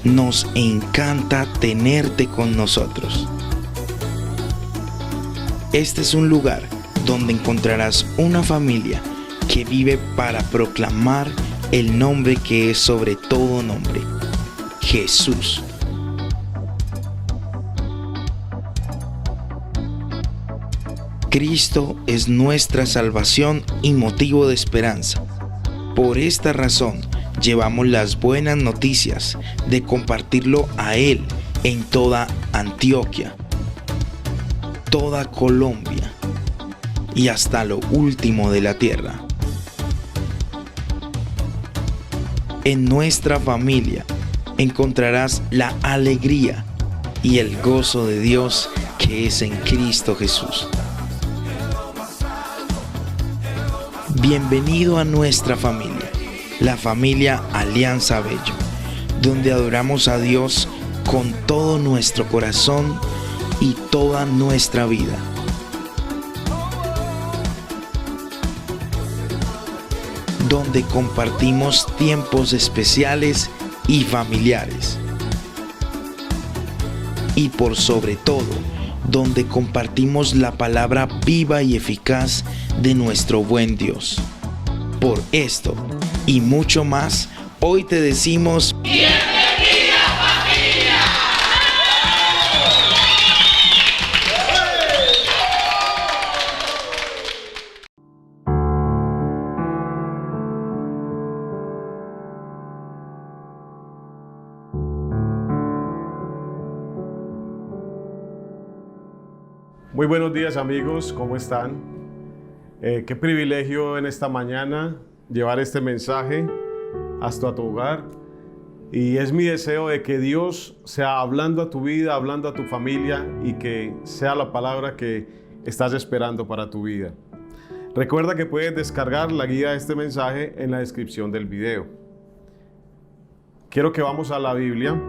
Nos encanta tenerte con nosotros. Este es un lugar donde encontrarás una familia que vive para proclamar el nombre que es sobre todo nombre, Jesús. Cristo es nuestra salvación y motivo de esperanza. Por esta razón, llevamos las buenas noticias de compartirlo a Él en toda Antioquia, toda Colombia y hasta lo último de la tierra. En nuestra familia encontrarás la alegría y el gozo de Dios que es en Cristo Jesús. Bienvenido a nuestra familia, la familia Alianza Bello, donde adoramos a Dios con todo nuestro corazón y toda nuestra vida. Donde compartimos tiempos especiales y familiares. Y por sobre todo, donde compartimos la palabra viva y eficaz de nuestro buen Dios. Por esto y mucho más, hoy te decimos ¡bienvenida, familia! Muy buenos días, amigos, ¿cómo están? Qué privilegio en esta mañana llevar este mensaje hasta tu hogar, y es mi deseo de que Dios sea hablando a tu vida, hablando a tu familia, y que sea la palabra que estás esperando para tu vida. Recuerda que puedes descargar la guía de este mensaje en la descripción del video. Quiero que vamos a la Biblia,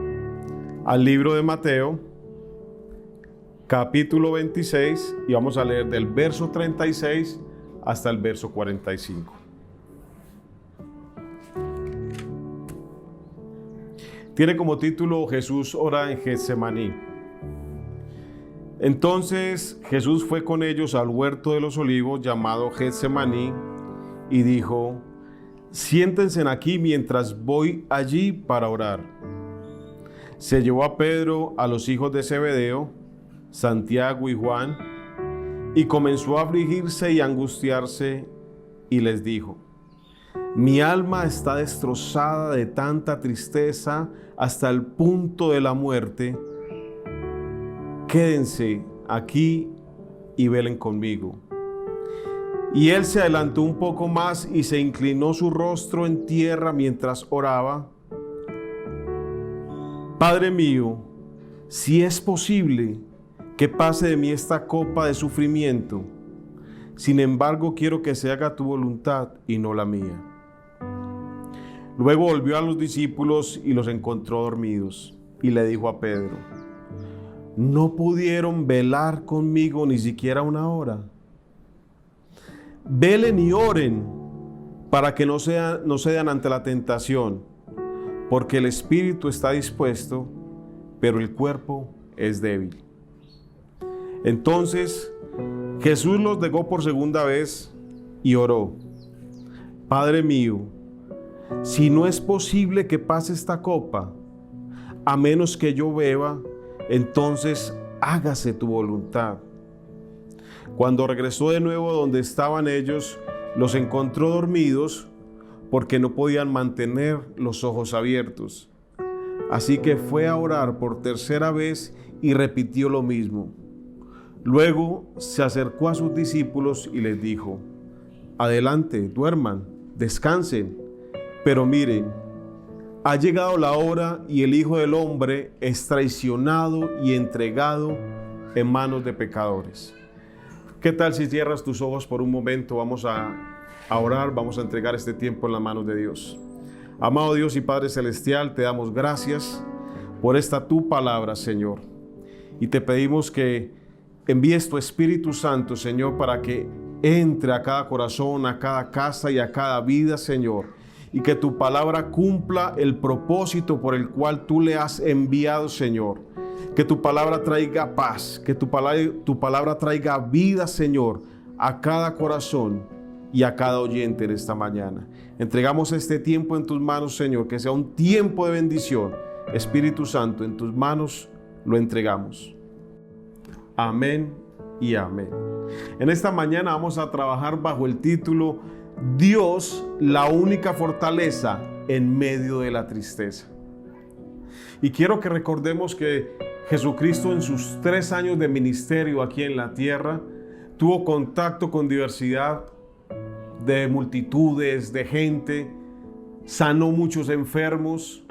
al libro de Mateo, capítulo 26, y vamos a leer del verso 36 hasta el verso 45. Tiene como título Jesús ora en Getsemaní. Entonces Jesús fue con ellos al huerto de los olivos llamado Getsemaní y dijo: siéntense aquí mientras voy allí para orar. Se llevó a Pedro, a los hijos de Zebedeo, Santiago y Juan, y comenzó a afligirse y angustiarse, y les dijo: mi alma está destrozada de tanta tristeza hasta el punto de la muerte. Quédense aquí y velen conmigo. Y él se adelantó un poco más y se inclinó su rostro en tierra mientras oraba: Padre mío, si es posible, que pase de mí esta copa de sufrimiento. Sin embargo, quiero que se haga tu voluntad y no la mía. Luego volvió a los discípulos y los encontró dormidos, y le dijo a Pedro: ¿no pudieron velar conmigo ni siquiera una hora? Velen y oren para que no cedan ante la tentación, porque el espíritu está dispuesto, pero el cuerpo es débil. Entonces Jesús los dejó por segunda vez y oró: Padre mío, si no es posible que pase esta copa, a menos que yo beba, entonces hágase tu voluntad. Cuando regresó de nuevo donde estaban ellos, los encontró dormidos porque no podían mantener los ojos abiertos. Así que fue a orar por tercera vez y repitió lo mismo. Luego se acercó a sus discípulos y les dijo: adelante, duerman, descansen. Pero miren, ha llegado la hora y el Hijo del Hombre es traicionado y entregado en manos de pecadores. ¿Qué tal si cierras tus ojos por un momento? Vamos a orar, vamos a entregar este tiempo en las manos de Dios. Amado Dios y Padre Celestial, te damos gracias por esta tu palabra, Señor. Y te pedimos que envíes tu Espíritu Santo, Señor, para que entre a cada corazón, a cada casa y a cada vida, Señor. y que tu palabra cumpla el propósito por el cual tú le has enviado, Señor. Que tu palabra traiga paz, que tu palabra traiga vida, Señor, a cada corazón y a cada oyente en esta mañana. Entregamos este tiempo en tus manos, Señor, que sea un tiempo de bendición. Espíritu Santo, en tus manos lo entregamos. Amén y amén. En esta mañana vamos a trabajar bajo el título Dios, la única fortaleza en medio de la tristeza. Y quiero que recordemos que Jesucristo en sus 3 años de ministerio aquí en la tierra tuvo contacto con diversidad de multitudes, de gente, sanó muchos enfermos,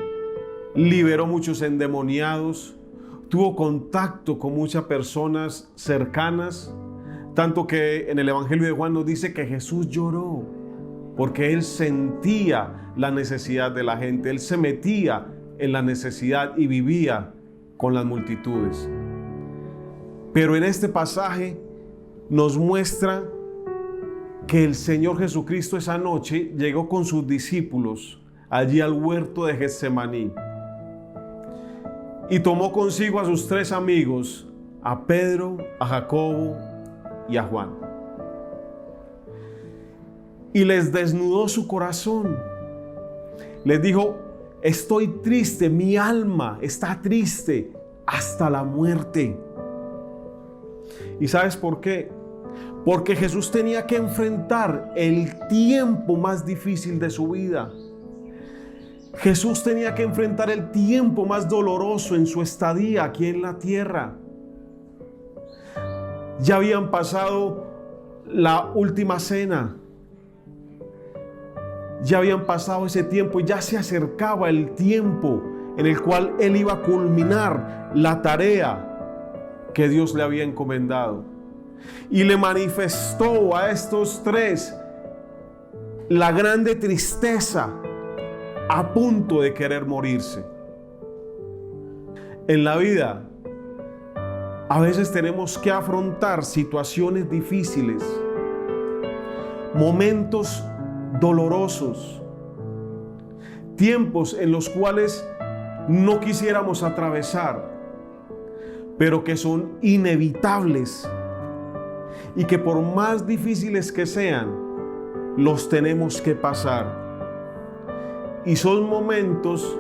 liberó muchos endemoniados, tuvo contacto con muchas personas cercanas, tanto que en el Evangelio de Juan nos dice que Jesús lloró porque Él sentía la necesidad de la gente, Él se metía en la necesidad y vivía con las multitudes. Pero en este pasaje nos muestra que el Señor Jesucristo esa noche llegó con sus discípulos allí al huerto de Getsemaní y tomó consigo a sus 3 amigos, a Pedro, a Jacobo y a Juan. Y les desnudó su corazón. Les dijo: estoy triste, mi alma está triste hasta la muerte. ¿Y sabes por qué? Porque Jesús tenía que enfrentar el tiempo más difícil de su vida. Jesús tenía que enfrentar el tiempo más doloroso en su estadía aquí en la tierra. Ya habían pasado la última cena. Ya habían pasado ese tiempo y ya se acercaba el tiempo en el cual Él iba a culminar la tarea que Dios le había encomendado. Y le manifestó a estos 3 la grande tristeza a punto de querer morirse. En la vida, a veces tenemos que afrontar situaciones difíciles, momentos dolorosos, tiempos en los cuales no quisiéramos atravesar, pero que son inevitables y que por más difíciles que sean, los tenemos que pasar. Y son momentos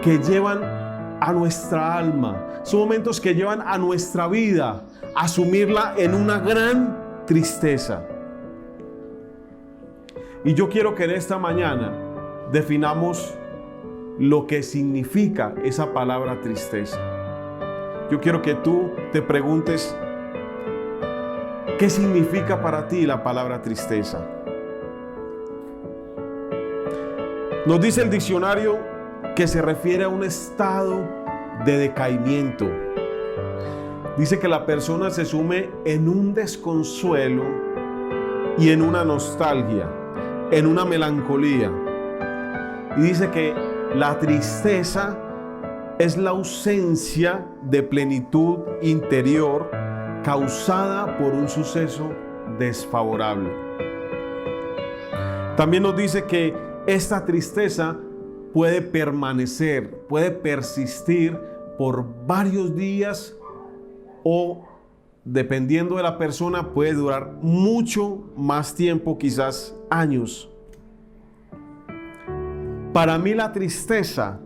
que llevan a nuestra alma, son momentos que llevan a nuestra vida a sumirla en una gran tristeza. Y yo quiero que en esta mañana definamos lo que significa esa palabra tristeza. Yo quiero que tú te preguntes, ¿qué significa para ti la palabra tristeza? Nos dice el diccionario que se refiere a un estado de decaimiento. Dice que la persona se sume en un desconsuelo y en una nostalgia, en una melancolía. Y dice que la tristeza es la ausencia de plenitud interior causada por un suceso desfavorable. También nos dice que esta tristeza puede permanecer, puede persistir por varios días o, dependiendo de la persona, puede durar mucho más tiempo, quizás años. Para mí la tristeza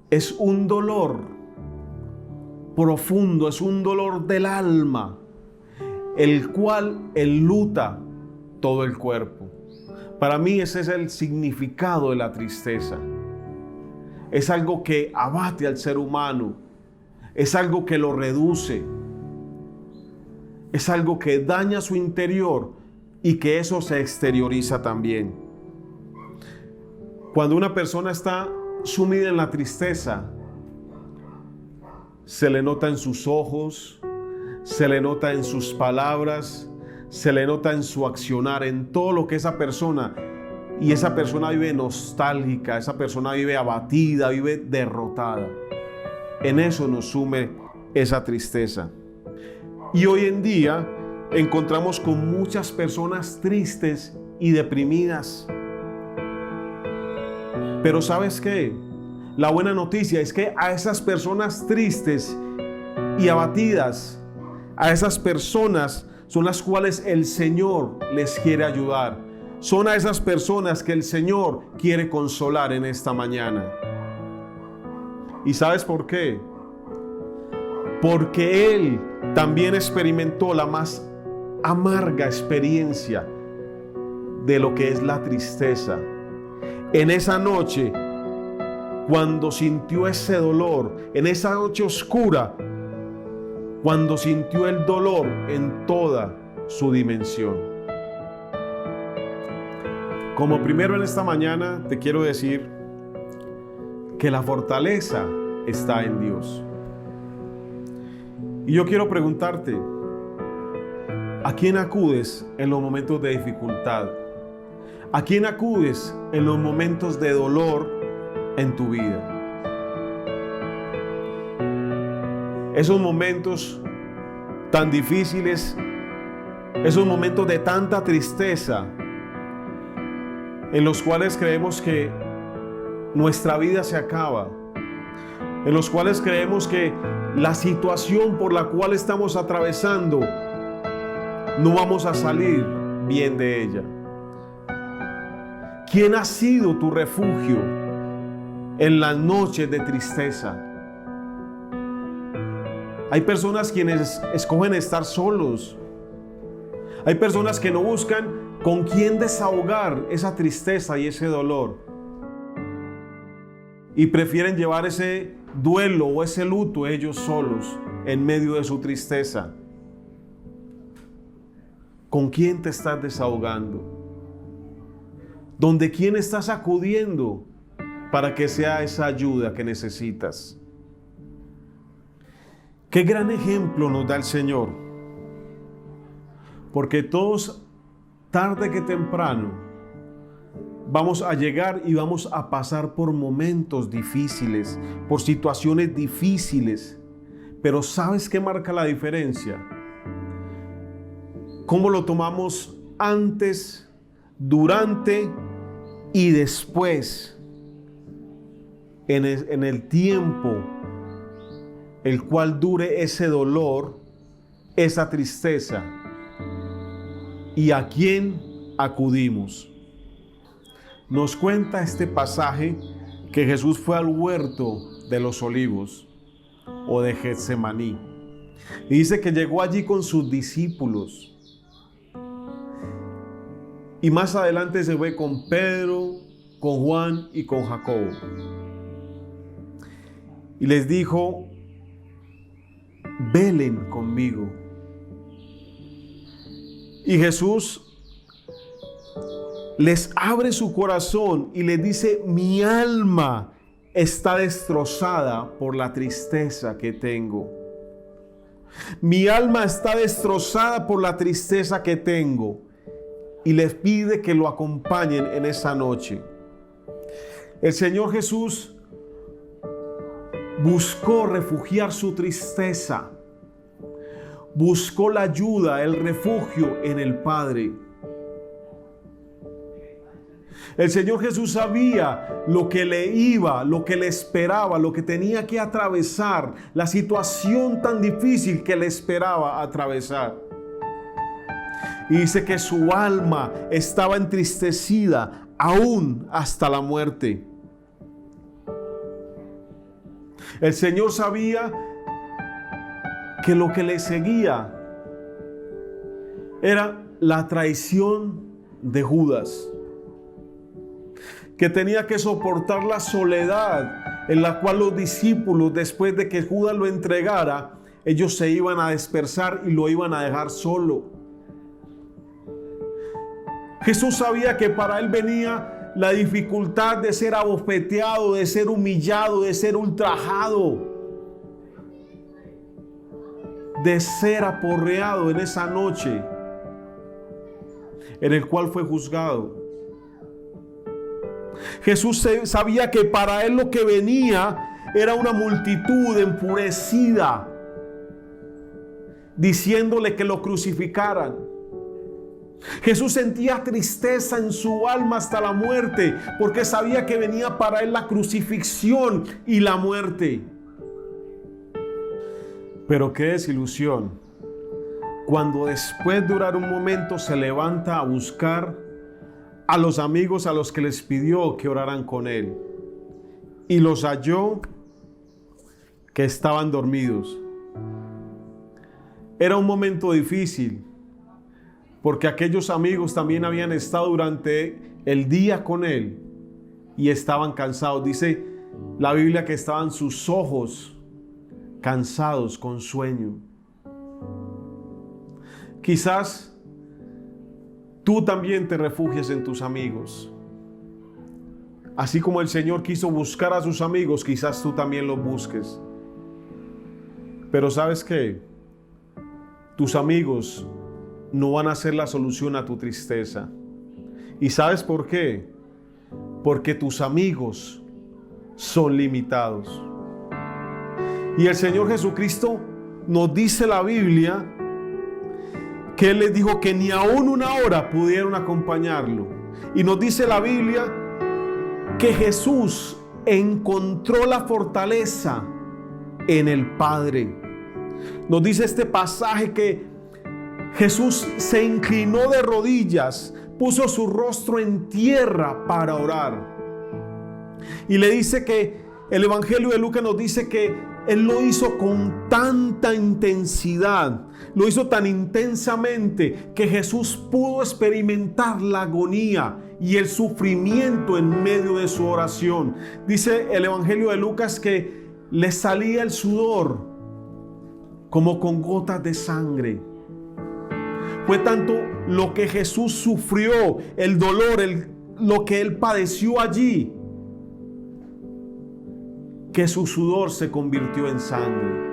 es un dolor profundo, es un dolor del alma, el cual enluta todo el cuerpo. Para mí ese es el significado de la tristeza. Es algo que abate al ser humano, es algo que lo reduce, es algo que daña su interior y que eso se exterioriza también. Cuando una persona está sumida en la tristeza, se le nota en sus ojos, se le nota en sus palabras, se le nota en su accionar, en todo lo que esa persona, y esa persona vive nostálgica, esa persona vive abatida, vive derrotada. En eso nos sume esa tristeza. Y hoy en día encontramos con muchas personas tristes y deprimidas. Pero ¿sabes qué? La buena noticia es que a esas personas tristes y abatidas, a esas personas son las cuales el Señor les quiere ayudar. Son a esas personas que el Señor quiere consolar en esta mañana. ¿Y sabes por qué? Porque Él también experimentó la más amarga experiencia de lo que es la tristeza. En esa noche, cuando sintió ese dolor, en esa noche oscura, cuando sintió el dolor en toda su dimensión. Como primero en esta mañana te quiero decir que la fortaleza está en Dios. Y yo quiero preguntarte, ¿a quién acudes en los momentos de dificultad? ¿A quién acudes en los momentos de dolor en tu vida? Esos momentos tan difíciles, esos momentos de tanta tristeza, en los cuales creemos que nuestra vida se acaba, en los cuales creemos que la situación por la cual estamos atravesando no vamos a salir bien de ella. ¿Quién ha sido tu refugio en las noches de tristeza? Hay personas quienes escogen estar solos. Hay personas que no buscan con quién desahogar esa tristeza y ese dolor. Y prefieren llevar ese duelo o ese luto ellos solos en medio de su tristeza. ¿Con quién te estás desahogando? ¿Dónde quién estás acudiendo para que sea esa ayuda que necesitas? Qué gran ejemplo nos da el Señor. Porque todos, tarde que temprano, vamos a llegar y vamos a pasar por momentos difíciles, por situaciones difíciles. Pero ¿sabes qué marca la diferencia? ¿Cómo lo tomamos antes, durante y después? En el tiempo el cual dure ese dolor, esa tristeza. ¿Y a quién acudimos? Nos cuenta este pasaje que Jesús fue al huerto de los Olivos o de Getsemaní. Y dice que llegó allí con sus discípulos. Y más adelante se ve con Pedro, con Juan y con Jacobo. Y les dijo: velen conmigo. Y Jesús les abre su corazón y les dice: mi alma está destrozada por la tristeza que tengo. Mi alma está destrozada por la tristeza que tengo. Y les pide que lo acompañen en esa noche. El Señor Jesús buscó refugiar su tristeza. Buscó la ayuda, el refugio en el Padre. El Señor Jesús sabía lo que le iba, lo que le esperaba, lo que tenía que atravesar, la situación tan difícil que le esperaba atravesar. Y dice que su alma estaba entristecida aún hasta la muerte. El Señor sabía que lo que le seguía era la traición de Judas, que tenía que soportar la soledad en la cual los discípulos, después de que Judas lo entregara, ellos se iban a dispersar y lo iban a dejar solo. Jesús sabía que para él venía la dificultad de ser abofeteado, de ser humillado, de ser ultrajado, de ser aporreado en esa noche en el cual fue juzgado. Jesús sabía que para él lo que venía era una multitud enfurecida, diciéndole que lo crucificaran. Jesús sentía tristeza en su alma hasta la muerte, porque sabía que venía para él la crucifixión y la muerte. Pero qué desilusión cuando después de orar un momento se levanta a buscar a los amigos a los que les pidió que oraran con él, y los halló que estaban dormidos. Era un momento difícil, porque aquellos amigos también habían estado durante el día con él y estaban cansados. Dice la Biblia que estaban sus ojos cansados con sueño. Quizás tú también te refugies en tus amigos. Así como el Señor quiso buscar a sus amigos, quizás tú también los busques. Pero ¿sabes qué? Tus amigos no van a ser la solución a tu tristeza. ¿Y sabes por qué? Porque tus amigos son limitados. Y el Señor Jesucristo nos dice la Biblia que Él les dijo que ni aún una hora pudieron acompañarlo. Y nos dice la Biblia que Jesús encontró la fortaleza en el Padre. Nos dice este pasaje que Jesús se inclinó de rodillas, puso su rostro en tierra para orar. Y le dice que el Evangelio de Lucas nos dice que Él lo hizo con tanta intensidad, lo hizo tan intensamente que Jesús pudo experimentar la agonía y el sufrimiento en medio de su oración. Dice el Evangelio de Lucas que le salía el sudor como con gotas de sangre. Fue tanto lo que Jesús sufrió, el dolor, lo que Él padeció allí, que su sudor se convirtió en sangre.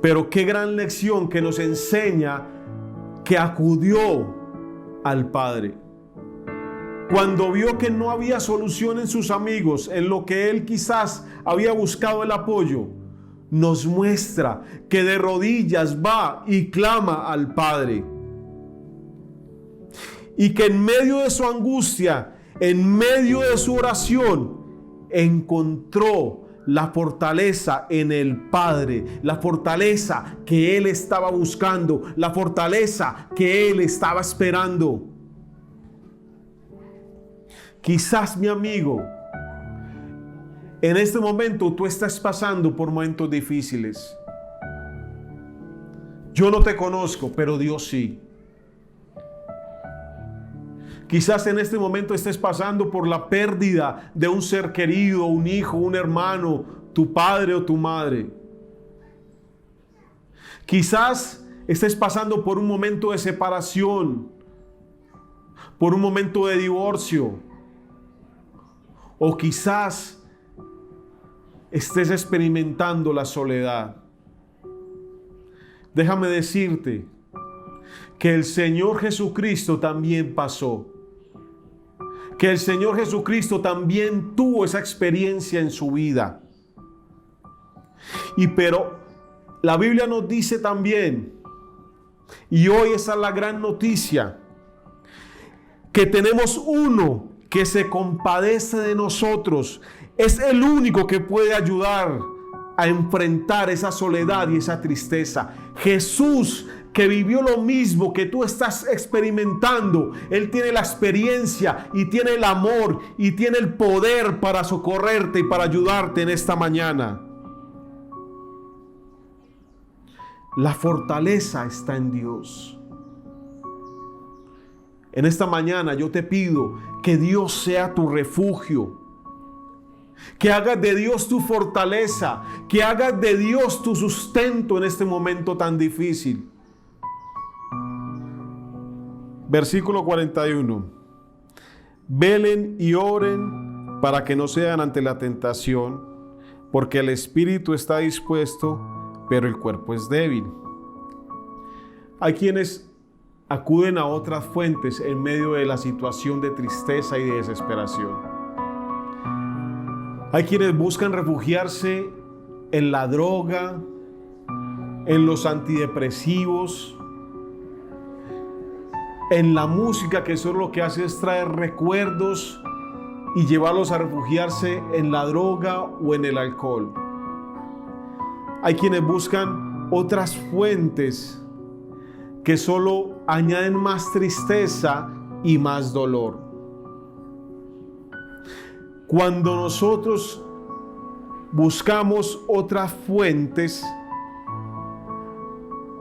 Pero qué gran lección que nos enseña que acudió al Padre. Cuando vio que no había solución en sus amigos, en lo que él quizás había buscado el apoyo, nos muestra que de rodillas va y clama al Padre. Y que en medio de su angustia, en medio de su oración, encontró la fortaleza en el Padre, la fortaleza que él estaba buscando, la fortaleza que él estaba esperando. Quizás, mi amigo, en este momento tú estás pasando por momentos difíciles. Yo no te conozco, pero Dios sí. Quizás en este momento estés pasando por la pérdida de un ser querido, un hijo, un hermano, tu padre o tu madre. Quizás estés pasando por un momento de separación, por un momento de divorcio, o quizás estés experimentando la soledad. Déjame decirte que el Señor Jesucristo también pasó. Que el Señor Jesucristo también tuvo esa experiencia en su vida. Pero la Biblia nos dice también, y hoy esa es la gran noticia, que tenemos uno que se compadece de nosotros. Es el único que puede ayudar a enfrentar esa soledad y esa tristeza. Jesús, que vivió lo mismo que tú estás experimentando. Él tiene la experiencia y tiene el amor y tiene el poder para socorrerte y para ayudarte en esta mañana. La fortaleza está en Dios. En esta mañana yo te pido que Dios sea tu refugio, que hagas de Dios tu fortaleza, que hagas de Dios tu sustento en este momento tan difícil. Versículo 41. Velen y oren para que no sean ante la tentación, porque el espíritu está dispuesto, pero el cuerpo es débil. Hay quienes acuden a otras fuentes en medio de la situación de tristeza y de desesperación. Hay quienes buscan refugiarse en la droga, en los antidepresivos, en la música, que eso lo que hace es traer recuerdos y llevarlos a refugiarse en la droga o en el alcohol. Hay quienes buscan otras fuentes que solo añaden más tristeza y más dolor. Cuando nosotros buscamos otras fuentes,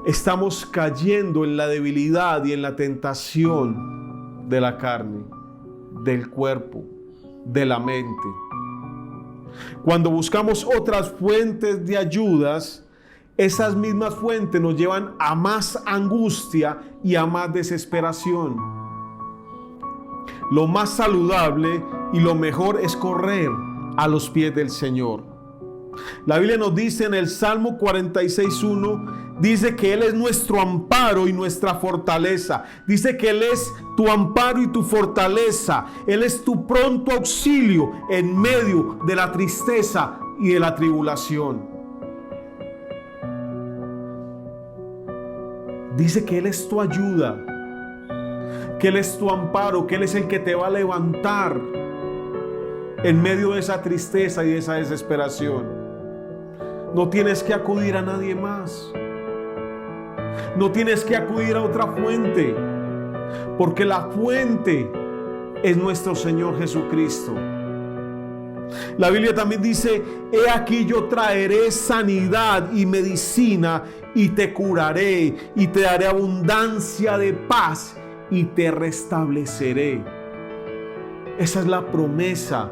estamos cayendo en la debilidad y en la tentación de la carne, del cuerpo, de la mente. Cuando buscamos otras fuentes de ayudas, esas mismas fuentes nos llevan a más angustia y a más desesperación. Lo más saludable y lo mejor es correr a los pies del Señor. La Biblia nos dice en el Salmo 46:1, dice que Él es nuestro amparo y nuestra fortaleza. Dice que Él es tu amparo y tu fortaleza. Él es tu pronto auxilio en medio de la tristeza y de la tribulación. Dice que Él es tu ayuda, que Él es tu amparo, que Él es el que te va a levantar en medio de esa tristeza y de esa desesperación. No tienes que acudir a nadie más. No tienes que acudir a otra fuente, porque la fuente es nuestro Señor Jesucristo. La Biblia también dice: he aquí yo traeré sanidad y medicina y te curaré y te daré abundancia de paz y te restableceré. Esa es la promesa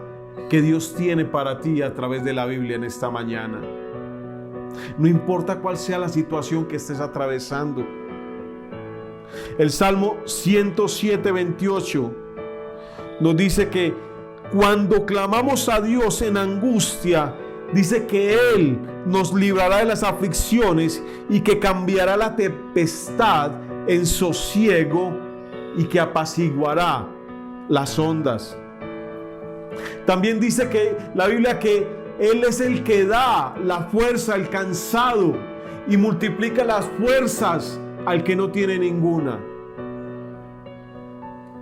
que Dios tiene para ti a través de la Biblia en esta mañana. No importa cuál sea la situación que estés atravesando. El Salmo 107:28 nos dice que cuando clamamos a Dios en angustia, dice que Él nos librará de las aflicciones y que cambiará la tempestad en sosiego y que apaciguará las ondas. También dice que la Biblia que Él es el que da la fuerza al cansado y multiplica las fuerzas al que no tiene ninguna.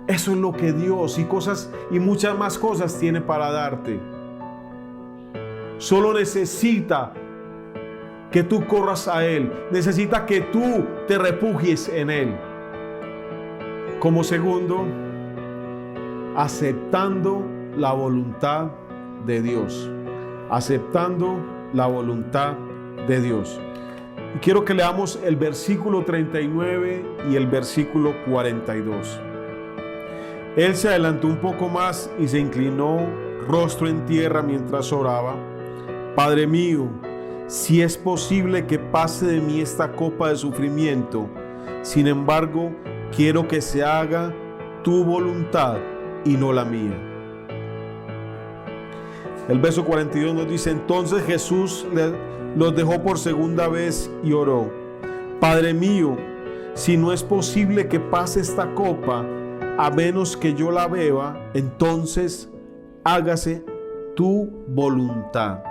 Eso es lo que Dios y muchas más cosas tiene para darte. Solo necesita que tú corras a Él. Necesita que tú te refugies en Él. Como segundo, aceptando la voluntad de Dios. Aceptando la voluntad de Dios. Y quiero que leamos el versículo 39 y el versículo 42. Él se adelantó un poco más y se inclinó rostro en tierra mientras oraba. Padre mío, si es posible que pase de mí esta copa de sufrimiento, sin embargo, quiero que se haga tu voluntad y no la mía. El verso 42 nos dice: entonces Jesús los dejó por segunda vez y oró: Padre mío, si no es posible que pase esta copa, a menos que yo la beba, entonces hágase tu voluntad.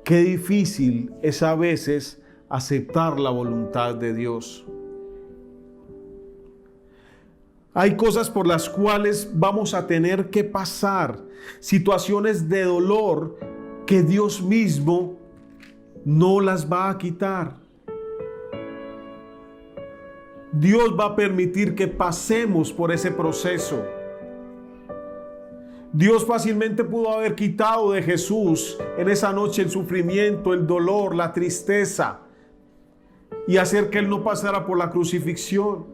Qué difícil es a veces aceptar la voluntad de Dios. Hay cosas por las cuales vamos a tener que pasar, situaciones de dolor que Dios mismo no las va a quitar. Dios va a permitir que pasemos por ese proceso. Dios fácilmente pudo haber quitado de Jesús en esa noche el sufrimiento, el dolor, la tristeza y hacer que Él no pasara por la crucifixión.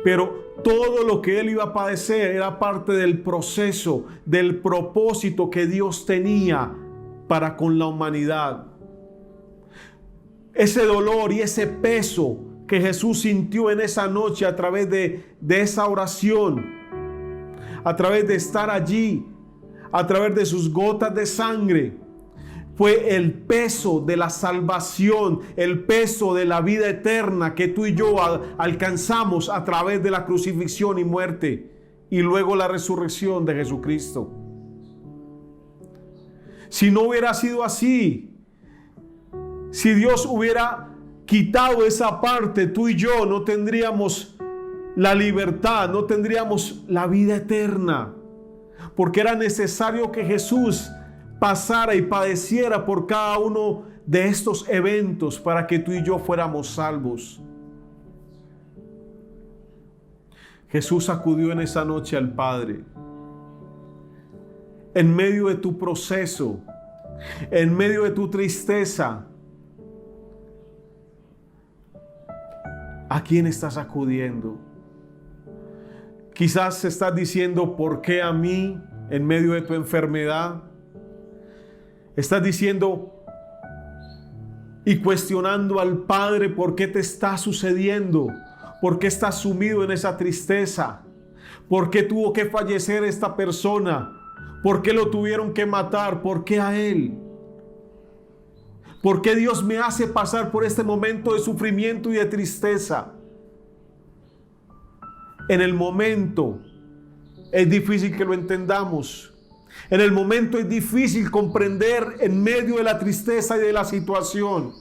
Pero todo lo que Él iba a padecer era parte del proceso, del propósito que Dios tenía para con la humanidad. Ese dolor y ese peso que Jesús sintió en esa noche a través de esa oración, a través de estar allí, a través de sus gotas de sangre, fue el peso de la salvación, el peso de la vida eterna que tú y yo alcanzamos a través de la crucifixión y muerte y luego la resurrección de Jesucristo. Si no hubiera sido así, Si Dios hubiera quitado esa parte, tú y yo no tendríamos la libertad, no tendríamos la vida eterna, porque era necesario que Jesús pasara y padeciera por cada uno de estos eventos para que tú y yo fuéramos salvos. Jesús acudió en esa noche al Padre. En medio de tu proceso, en medio de tu tristeza, ¿a quién estás acudiendo? Quizás estás diciendo, ¿por qué a mí en medio de tu enfermedad? Estás diciendo y cuestionando al Padre por qué te está sucediendo, por qué estás sumido en esa tristeza, por qué tuvo que fallecer esta persona, por qué lo tuvieron que matar, por qué a él. ¿Por qué Dios me hace pasar por este momento de sufrimiento y de tristeza? En el momento es difícil que lo entendamos. En el momento es difícil comprender en medio de la tristeza y de la situación.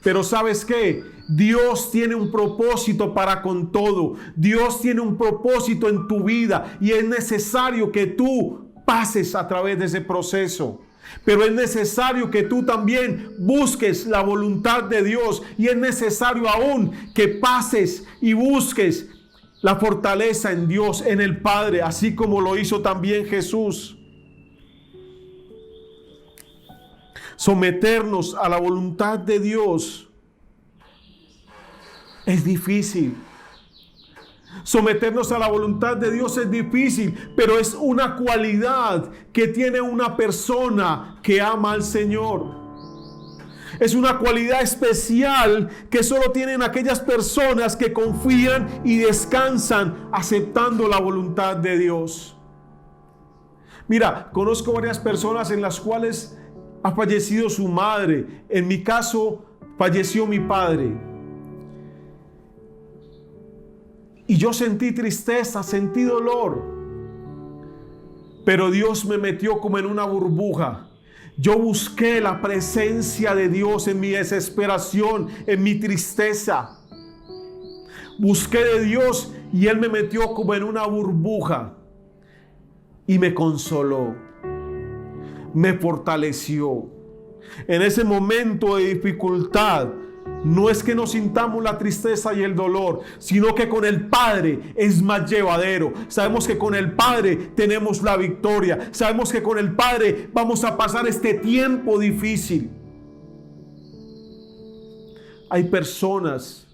Pero ¿sabes qué? Dios tiene un propósito para con todo. Dios tiene un propósito en tu vida y es necesario que tú pases a través de ese proceso. Pero es necesario que tú también busques la voluntad de Dios y es necesario aún que pases y busques la fortaleza en Dios, en el Padre, así como lo hizo también Jesús. Someternos a la voluntad de Dios es difícil. Someternos a la voluntad de Dios es difícil, pero es una cualidad que tiene una persona que ama al Señor. Es una cualidad especial que solo tienen aquellas personas que confían y descansan aceptando la voluntad de Dios. Mira, conozco varias personas en las cuales ha fallecido su madre. En mi caso, falleció mi padre. Y yo sentí tristeza, sentí dolor. Pero Dios me metió como en una burbuja. Yo busqué la presencia de Dios en mi desesperación, en mi tristeza. Busqué de Dios y Él me metió como en una burbuja. Y me consoló. Me fortaleció. En ese momento de dificultad, no es que nos sintamos la tristeza y el dolor, sino que con el Padre es más llevadero. Sabemos que con el Padre tenemos la victoria. Sabemos que con el Padre vamos a pasar este tiempo difícil. Hay personas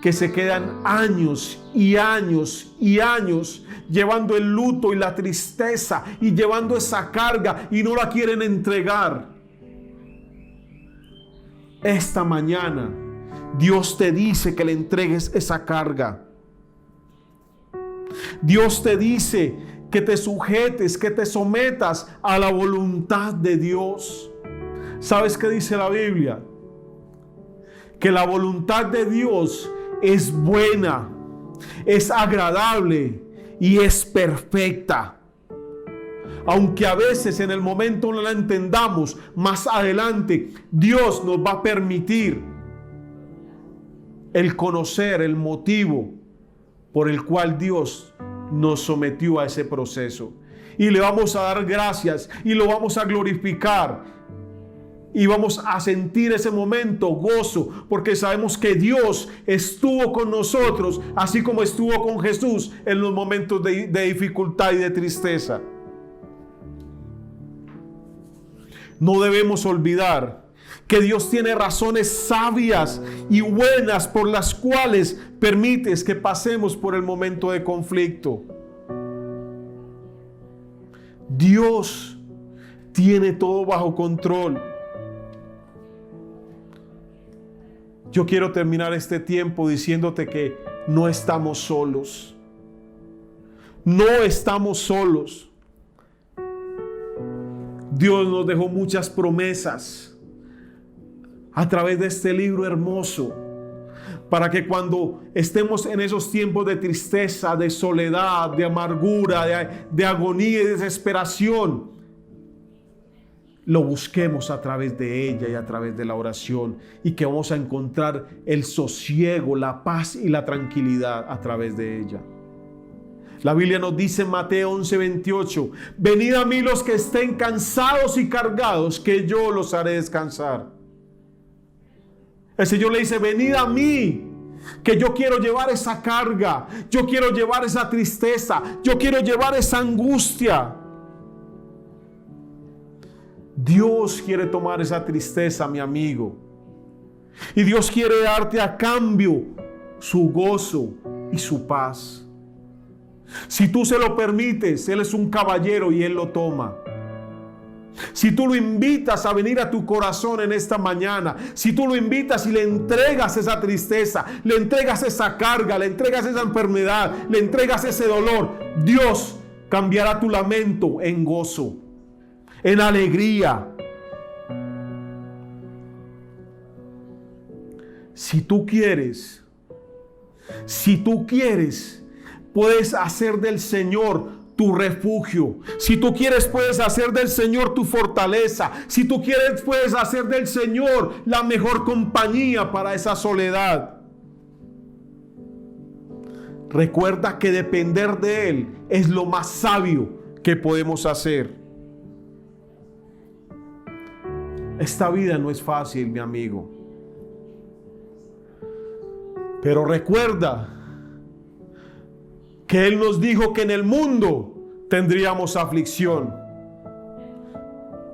que se quedan años y años y años llevando el luto y la tristeza y llevando esa carga y no la quieren entregar. Esta mañana Dios te dice que le entregues esa carga. Dios te dice que te sujetes, que te sometas a la voluntad de Dios. ¿Sabes qué dice la Biblia? Que la voluntad de Dios es buena, es agradable y es perfecta. Aunque a veces en el momento no la entendamos, más adelante Dios nos va a permitir el conocer el motivo por el cual Dios nos sometió a ese proceso. Y le vamos a dar gracias y lo vamos a glorificar. Y vamos a sentir ese momento gozo, porque sabemos que Dios estuvo con nosotros, así como estuvo con Jesús en los momentos de dificultad y de tristeza. No debemos olvidar que Dios tiene razones sabias y buenas por las cuales permites que pasemos por el momento de conflicto. Dios tiene todo bajo control. Yo quiero terminar este tiempo diciéndote que no estamos solos. No estamos solos. Dios nos dejó muchas promesas a través de este libro hermoso, para que cuando estemos en esos tiempos de tristeza, de soledad, de amargura, de agonía y desesperación, lo busquemos a través de ella y a través de la oración, y que vamos a encontrar el sosiego, la paz y la tranquilidad a través de ella. La Biblia nos dice en Mateo 11:28, venid a mí los que estén cansados y cargados, que yo los haré descansar. El Señor le dice, venid a mí, que yo quiero llevar esa carga, yo quiero llevar esa tristeza, yo quiero llevar esa angustia. Dios quiere tomar esa tristeza, mi amigo, y Dios quiere darte a cambio su gozo y su paz. Si tú se lo permites, Él es un caballero y Él lo toma. Si tú lo invitas a venir a tu corazón en esta mañana, si tú lo invitas y le entregas esa tristeza, le entregas esa carga, le entregas esa enfermedad, le entregas ese dolor, Dios cambiará tu lamento en gozo, en alegría. Si tú quieres, puedes hacer del Señor tu refugio. Si tú quieres, puedes hacer del Señor tu fortaleza. Si tú quieres, puedes hacer del Señor la mejor compañía para esa soledad. Recuerda que depender de Él es lo más sabio que podemos hacer. Esta vida no es fácil, mi amigo. Pero recuerda que Él nos dijo que en el mundo tendríamos aflicción,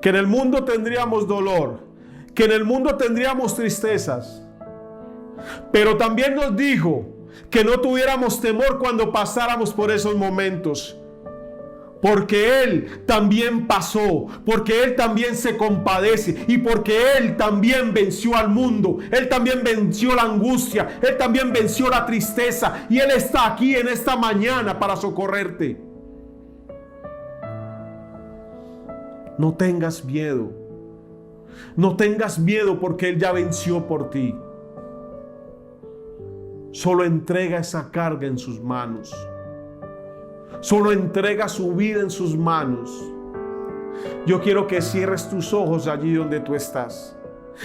que en el mundo tendríamos dolor, que en el mundo tendríamos tristezas. Pero también nos dijo que no tuviéramos temor cuando pasáramos por esos momentos, porque Él también pasó, porque Él también se compadece, y porque Él también venció al mundo, Él también venció la angustia, Él también venció la tristeza, y Él está aquí en esta mañana para socorrerte. No tengas miedo, no tengas miedo, porque Él ya venció por ti. Solo entrega esa carga en sus manos. Solo entrega su vida en sus manos. Yo quiero que cierres tus ojos allí donde tú estás.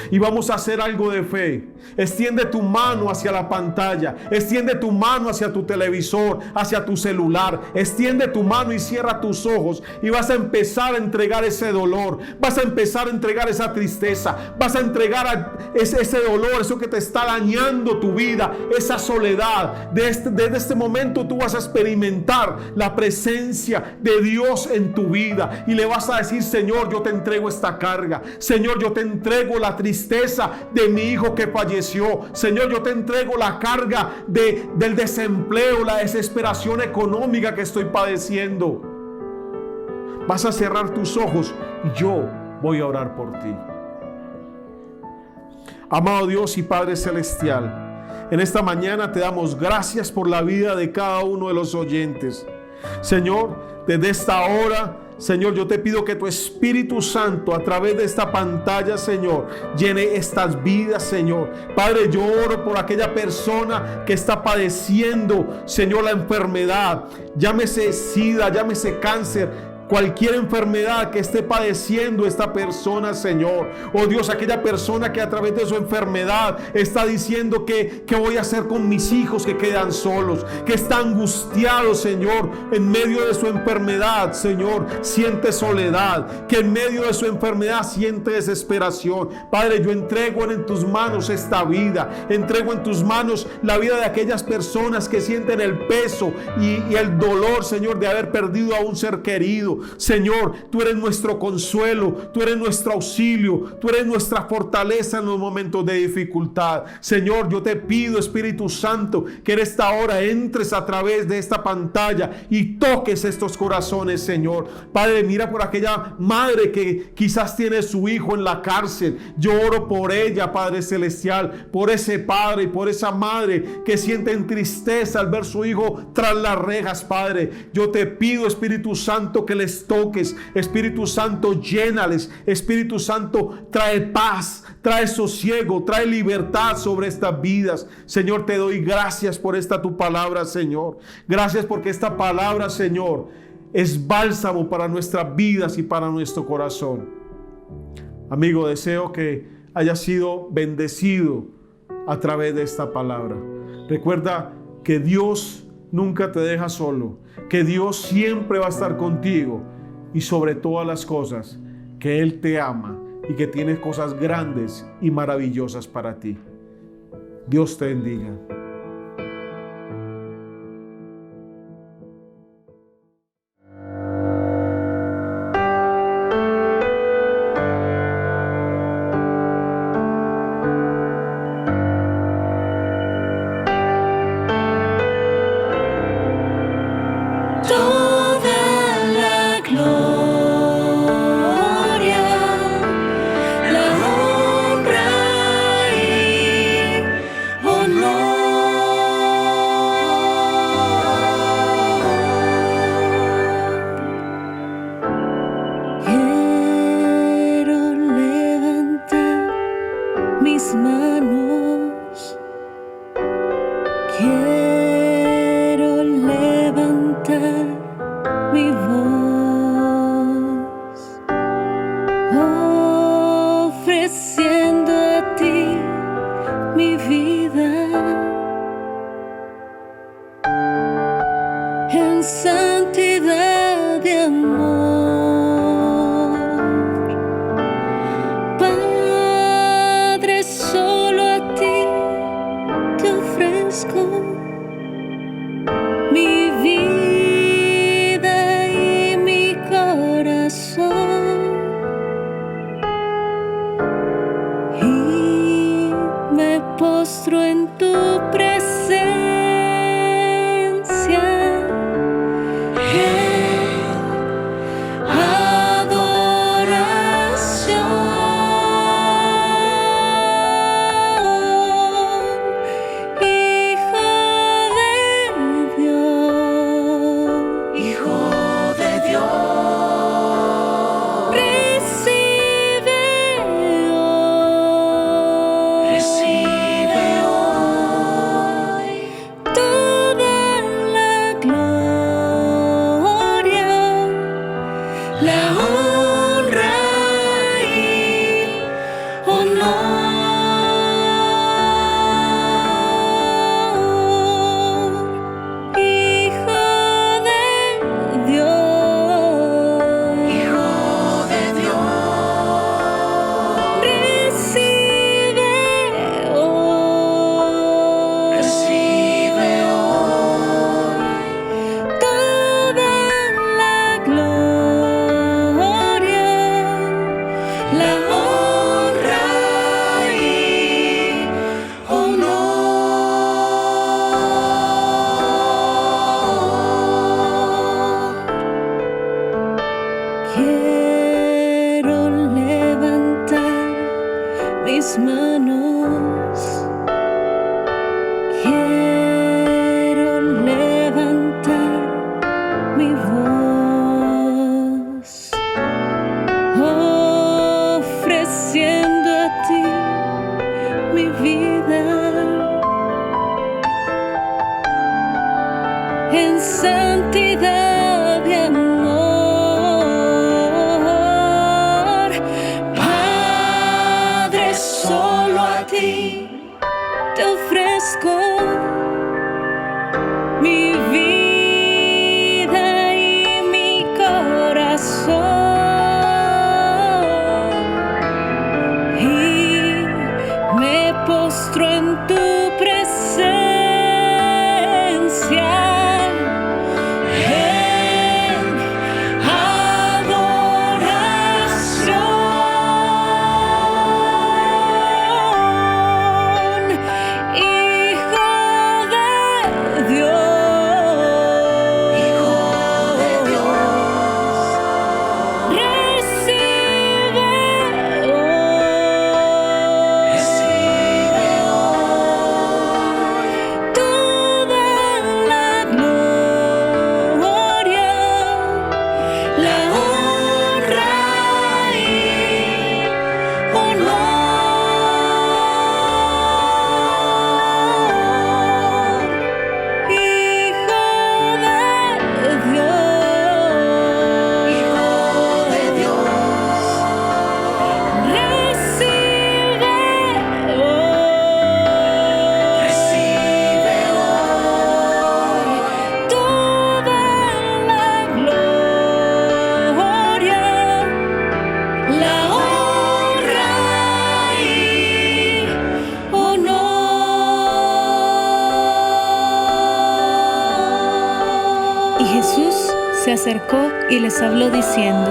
Y vamos a hacer algo de fe. Extiende tu mano hacia la pantalla. Extiende tu mano hacia tu televisor, hacia tu celular. Extiende tu mano y cierra tus ojos. Y vas a empezar a entregar ese dolor. Vas a empezar a entregar esa tristeza. Vas a entregar ese dolor, eso que te está dañando tu vida, esa soledad. Desde este momento tú vas a experimentar la presencia de Dios en tu vida. Y le vas a decir, Señor, yo te entrego esta carga. Señor, yo te entrego la tristeza de mi hijo que falleció. Señor, yo te entrego la carga del desempleo, la desesperación económica que estoy padeciendo. Vas a cerrar tus ojos y yo voy a orar por ti. Amado Dios y Padre Celestial, en esta mañana te damos gracias por la vida de cada uno de los oyentes. Señor, desde esta hora, Señor, yo te pido que tu Espíritu Santo a través de esta pantalla, Señor, llene estas vidas, Señor. Padre, yo oro por aquella persona que está padeciendo, Señor, la enfermedad. Llámese SIDA, llámese cáncer, cualquier enfermedad que esté padeciendo esta persona, Señor. Oh Dios, aquella persona que a través de su enfermedad está diciendo ¿qué voy a hacer con mis hijos que quedan solos? Que está angustiado, Señor, en medio de su enfermedad, Señor, siente soledad. Que en medio de su enfermedad siente desesperación. Padre, yo entrego en tus manos esta vida. Entrego en tus manos la vida de aquellas personas que sienten el peso y el dolor, Señor, de haber perdido a un ser querido. Señor, tú eres nuestro consuelo, tú eres nuestro auxilio, tú eres nuestra fortaleza en los momentos de dificultad. Señor, yo te pido, Espíritu Santo, que en esta hora entres a través de esta pantalla y toques estos corazones, Señor. Padre, mira por aquella madre que quizás tiene su hijo en la cárcel. Yo oro por ella, Padre Celestial, por ese padre y por esa madre que sienten tristeza al ver su hijo tras las rejas, Padre. Yo te pido, Espíritu Santo, que les toques. Espíritu Santo, llénales. Espíritu Santo, trae paz, trae sosiego, trae libertad sobre estas vidas. Señor, te doy gracias por esta tu palabra, Señor. Gracias porque esta palabra, Señor, es bálsamo para nuestras vidas y para nuestro corazón. Amigo, deseo que hayas sido bendecido a través de esta palabra. Recuerda que Dios nunca te deja solo, que Dios siempre va a estar contigo y sobre todas las cosas, que Él te ama y que tiene cosas grandes y maravillosas para ti. Dios te bendiga. Mi vida y mi se acercó y les habló diciendo: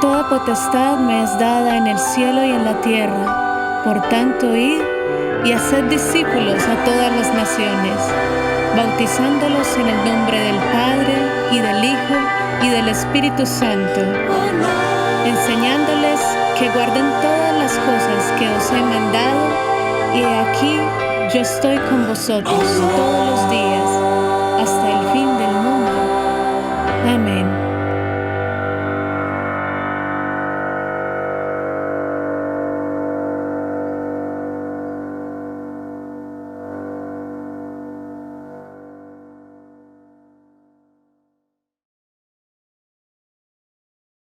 Toda potestad me es dada en el cielo y en la tierra. Por tanto, id y haced discípulos a todas las naciones, bautizándolos en el nombre del Padre, y del Hijo, y del Espíritu Santo, enseñándoles que guarden todas las cosas que os he mandado, y he aquí, yo estoy con vosotros todos los días, hasta el fin del mundo. Amén.